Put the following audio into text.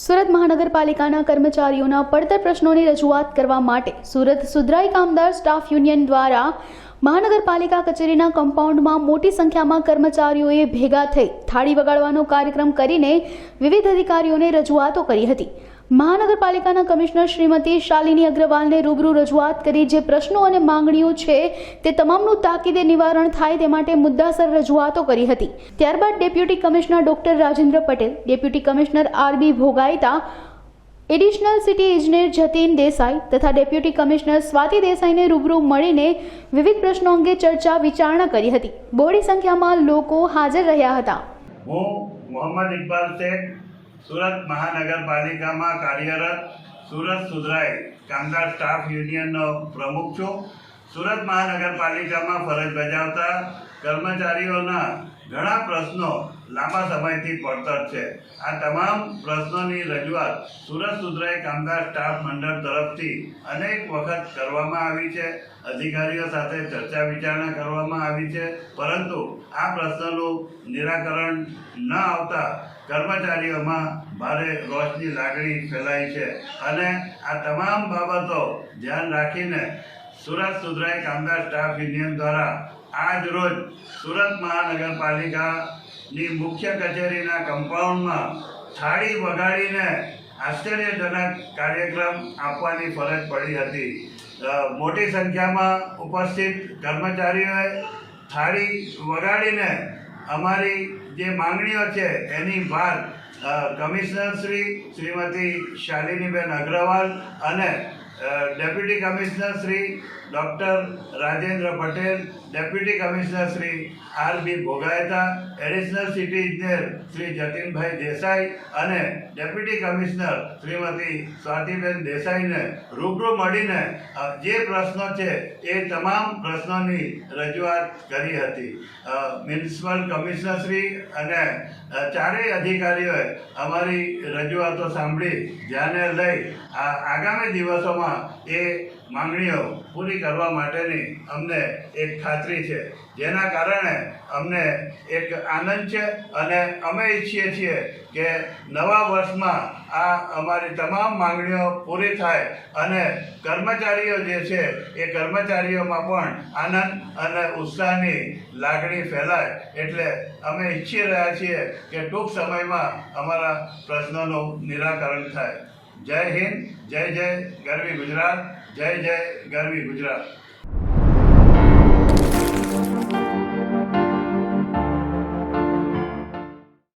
સુરત મહાનગરપાલિકાના કર્મચારીઓના પડતર પ્રશ્નોની રજૂઆત કરવા માટે સુરત સુધરાઈ કામદાર સ્ટાફ યુનિયન દ્વારા મહાનગરપાલિકા કચેરીના કમ્પાઉન્ડમાં મોટી સંખ્યામાં કર્મચારીઓએ ભેગા થઈ થાળી વગાડવાનો કાર્યક્રમ કરીને વિવિધ અધિકારીઓને રજૂઆતો કરી હતી। મહાનગરપાલિકાના કમિશનર શ્રીમતી શાલિની અગ્રવાલને રૂબરૂ રજૂઆત કરી જે પ્રશ્નો અને માંગણીઓ છે તે તમામનું તાકીદે નિવારણ થાય તે માટે મુદ્દાસર રજૂઆતો કરી હતી। ત્યારબાદ deputy commissioner doctor Rajendra Patel, deputy commissioner R B. Bhogayata, additional city ઇજનેર જતીન દેસાઈ તથા ડેપ્યુટી કમિશનર સ્વાતિ દેસાઈને રૂબરૂ મળીને વિવિધ પ્રશ્નો અંગે ચર્ચા વિચારણા કરી હતી। બહોળી સંખ્યામાં લોકો હાજર રહ્યા હતા। હું મોહમ્મદ ઇકબાલ શેખ સુરત મહાનગરપાલિકામાં કાર્યરત સુરત સુધરાઈ કામદાર સ્ટાફ યુનિયનનો પ્રમુખ છું। સુરત મહાનગરપાલિકામાં ફરજ બજાવતા કર્મચારીઓના ઘણા પ્રશ્નો લાંબા સમયથી પડતર છે। આ તમામ પ્રશ્નોની રજૂઆત સુરત સુધરાઈ કામદાર સ્ટાફ મંડળ તરફથી અનેક વખત કરવામાં આવી છે। અધિકારીઓ સાથે ચર્ચા વિચારણા કરવામાં આવી છે, પરંતુ આ પ્રશ્નોનું નિરાકરણ ન આવતા કર્મચારીઓમાં ભારે રોષની લાગણી ફેલાઈ છે અને આ તમામ બાબતો ધ્યાન રાખીને સુરત સુધરાઈ કામદાર સ્ટાફ યુનિયન દ્વારા આજ રોજ સુરત મહાનગરપાલિકાની મુખ્ય કચેરીના કમ્પાઉન્ડમાં થાળી વગાડીને આશ્ચર્યજનક કાર્યક્રમ આપવાની ફરજ પડી હતી। મોટી સંખ્યામાં ઉપસ્થિત કર્મચારીઓએ થાળી વગાડીને અમારી જે માંગણીઓ છે એની વાત કમિશનર શ્રીમતી શાલિનીબેન અગ્રવાલ અને deputy commissioner Shri doctor Rajendra Patel, deputy commissioner Shri R B. Bhogayata, additional city ઇજનેર શ્રી જતીનભાઈ દેસાઈ અને ડેપ્યુટી કમિશનર શ્રીમતી સ્વાતિબેન દેસાઈને રૂબરૂ મળીને જે પ્રશ્નો છે એ તમામ પ્રશ્નોની રજૂઆત કરી હતી। મ્યુનિસિપલ કમિશનર શ્રી અને ચારેય અધિકારીઓએ અમારી રજૂઆતો સાંભળી ધ્યાને લઈ આગામી દિવસોમાં એ માંગણીઓ પૂરી કરવા માટેની અમને એક ખાતરી છે, જેના કારણે અમને એક આનંદ છે અને અમે ઈચ્છીએ છીએ કે નવા વર્ષમાં આ અમારી તમામ માંગણીઓ પૂરી થાય અને કર્મચારીઓ જે છે એ કર્મચારીઓમાં પણ આનંદ અને ઉત્સાહની લાગણી ફેલાય। એટલે અમે ઈચ્છી રહ્યા છીએ કે ટૂંક સમયમાં અમારા પ્રશ્નોનું નિરાકરણ થાય। જય હિન્દ, જય જય ગરવી ગુજરાત, જય જય ગરવી ગુજરાત।